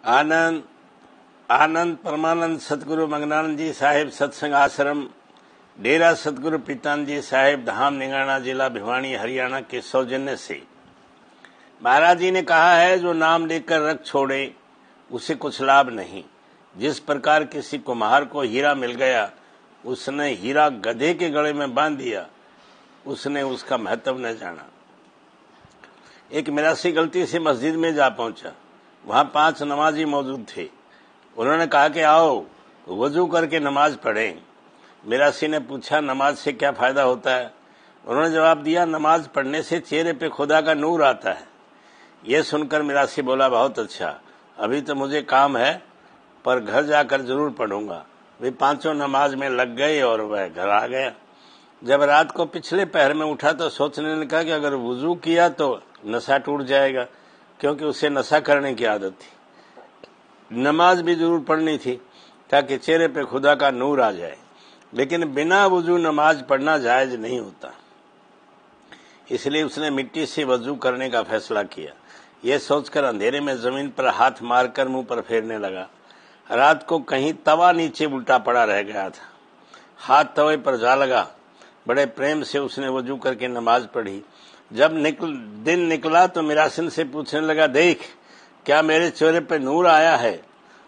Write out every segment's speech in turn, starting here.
आनंद आनंद परमानंद सतगुरु मंगनानंद जी साहिब सत्संग आश्रम डेरा सतगुरु पीतान जी साहिब धाम निंगाना जिला भिवानी हरियाणा के सौजन्य से महाराज जी ने कहा है, जो नाम लेकर रख छोड़े उसे कुछ लाभ नहीं। जिस प्रकार किसी कुम्हार को हीरा मिल गया, उसने हीरा गधे के गले में बांध दिया, उसने उसका महत्व न जाना। एक मिरासी गलती से मस्जिद में जा पहुंचा। वहां 5 नमाजी मौजूद थे। उन्होंने कहा कि आओ वजू करके नमाज पढ़ें। मिरासी ने पूछा, नमाज से क्या फायदा होता है? उन्होंने जवाब दिया, नमाज पढ़ने से चेहरे पे खुदा का नूर आता है। यह सुनकर मिरासी बोला, बहुत अच्छा, अभी तो मुझे काम है, पर घर जाकर जरूर पढ़ूंगा। वे 5 नमाज में लग गए और वह घर आ गया। जब रात को पिछले पहर में उठा तो सोचने लगा कि अगर वुजू किया तो नशा टूट जाएगा, क्योंकि उसे नशा करने की आदत थी। नमाज भी जरूर पढ़नी थी ताकि चेहरे पे खुदा का नूर आ जाए, लेकिन बिना वुजू नमाज पढ़ना जायज नहीं होता। इसलिए उसने मिट्टी से वजू करने का फैसला किया। यह सोचकर अंधेरे में जमीन पर हाथ मारकर मुंह पर फेरने लगा। रात को कहीं तवा नीचे उल्टा पड़ा रह गया था। हाथ तवे पर जा लगा। बड़े प्रेम से उसने वजू करके नमाज पढ़ी। जब दिन निकला तो मिरासिन से पूछने लगा, देख क्या मेरे चेहरे पे नूर आया है?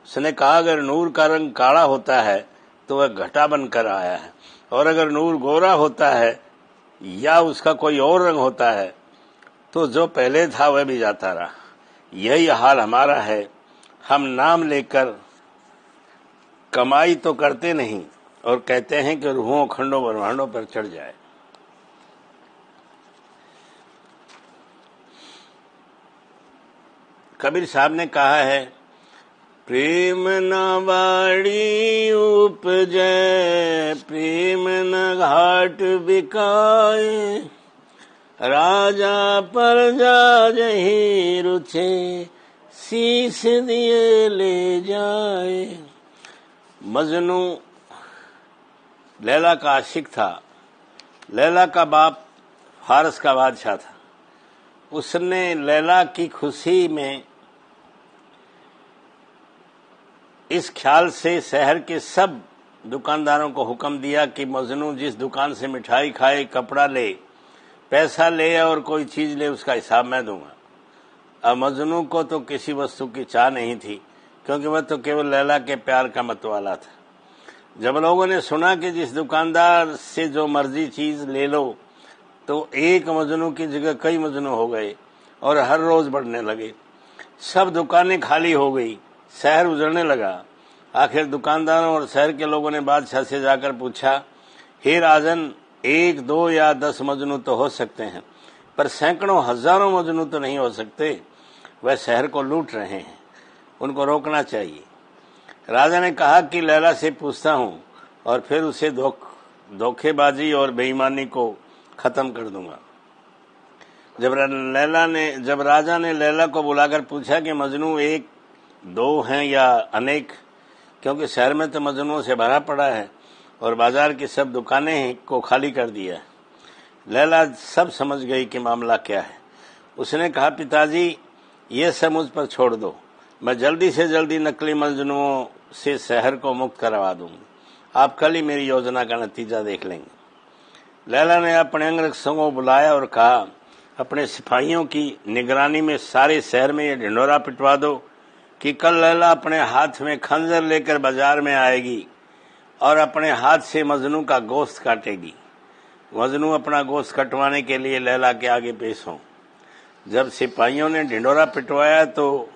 उसने कहा, अगर नूर का रंग काला होता है तो वह घटा बनकर आया है, और अगर नूर गोरा होता है या उसका कोई और रंग होता है तो जो पहले था वह भी जाता रहा। यही हाल हमारा है। हम नाम लेकर कमाई तो करते नहीं और कहते हैं कि रूहों खंडों ब्रह्मांडों पर चढ़ जाए। कबीर साहब ने कहा है, प्रेम न वाड़ी उपजै, प्रेम न घाट बिकाए, राजा प्रजा जही रुचे, शीश दिए ले जाए। मजनू लैला का आशिक था। लैला का बाप फारस का बादशाह था। उसने लैला की खुशी में इस ख्याल से शहर के सब दुकानदारों को हुक्म दिया कि मजनू जिस दुकान से मिठाई खाए, कपड़ा ले, पैसा ले और कोई चीज ले, उसका हिसाब मैं दूंगा। अब मजनू को तो किसी वस्तु की चाह नहीं थी, क्योंकि वह तो केवल लैला के प्यार का मतवाला था। जब लोगों ने सुना कि जिस दुकानदार से जो मर्जी चीज ले लो, तो एक मजनू की जगह कई मजनू हो गए और हर रोज बढ़ने लगे। सब दुकानें खाली हो गई, शहर उजड़ने लगा। आखिर दुकानदारों और शहर के लोगों ने बादशाह से जाकर पूछा, हे राजन, 1, 2 या 10 मजनू तो हो सकते हैं, पर सैकड़ों हजारों मजनू तो नहीं हो सकते। वह शहर को लूट रहे हैं, उनको रोकना चाहिए। राजा ने कहा कि लैला से पूछता हूं और फिर उसे धोखेबाजी और बेईमानी को खत्म कर दूंगा। जब राजा ने लैला को बुलाकर पूछा कि मजनू 1, 2 हैं या अनेक, क्योंकि शहर में तो मजनुओं से भरा पड़ा है और बाजार की सब दुकानें को खाली कर दिया है। लैला सब समझ गई कि मामला क्या है। उसने कहा, पिताजी ये सब मुझ पर छोड़ दो, मैं जल्दी से जल्दी नकली मजनुओं से शहर को मुक्त करवा दूंगी। आप कल ही मेरी योजना का नतीजा देख लेंगे। लैला ने अपने अंगरक्षकों को बुलाया और कहा, अपने सिपाहियों की निगरानी में सारे शहर में ये ढिंढोरा पिटवा दो कि कल लैला अपने हाथ में खंजर लेकर बाजार में आएगी और अपने हाथ से मजनू का गोश्त काटेगी। मजनू अपना गोश्त कटवाने के लिए लैला के आगे पेश हों। जब सिपाहियों ने ढिंढोरा पिटवाया तो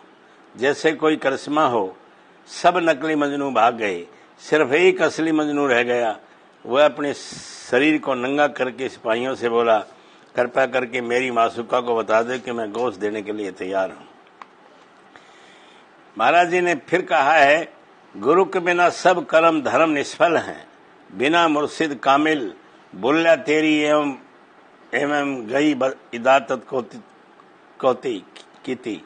जैसे कोई करिश्मा हो, सब नकली मजनू भाग गए, सिर्फ एक असली मजनू रह गया। वह अपने शरीर को नंगा करके सिपाहियों से बोला, कृपया करके मेरी मासूका को बता दे कि मैं गोश्त देने के लिए तैयार हूं। महाराज जी ने फिर कहा है, गुरु के बिना सब कर्म धर्म निष्फल हैं, बिना मुर्शिद कामिल बुल्ला तेरी एवं गई इदातत कोती कीती।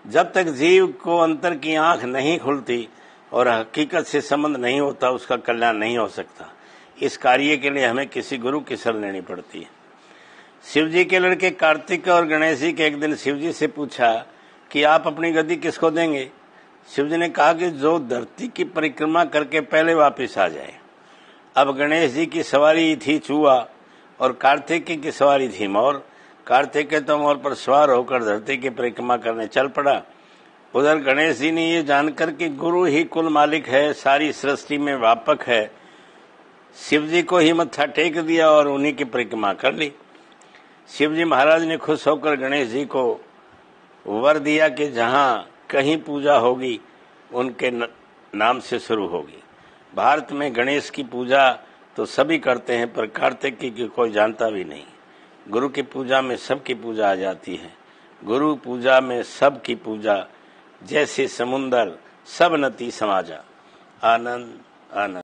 जब तक जीव को अंतर की आंख नहीं खुलती और हकीकत से संबंध नहीं होता, उसका कल्याण नहीं हो सकता। इस कार्य के लिए हमें किसी गुरु की शरण लेनी पड़ती है। शिवजी के लड़के कार्तिक और गणेश जी के एक दिन शिवजी से पूछा कि आप अपनी गद्दी किसको देंगे? शिव जी ने कहा कि जो धरती की परिक्रमा करके पहले वापस आ जाए। अब गणेश जी की सवारी थी चूहा और कार्तिकेय की सवारी थी मोर। कार्तिकेय तो मोर पर सवार होकर धरती की परिक्रमा करने चल पड़ा। उधर गणेश जी ने ये जानकर कि गुरु ही कुल मालिक है, सारी सृष्टि में व्यापक है, शिव जी को ही मत्था टेक दिया और उन्हीं की परिक्रमा कर ली। शिव जी महाराज ने खुश होकर गणेश जी को वर दिया कि जहां कहीं पूजा होगी उनके नाम से शुरू होगी। भारत में गणेश की पूजा तो सभी करते हैं, पर कार्तिकेय की कोई जानता भी नहीं। गुरु की पूजा में सबकी पूजा आ जाती है। गुरु पूजा में सबकी पूजा, जैसे समुंदर सब नदी समाजा। आनंद आनंद।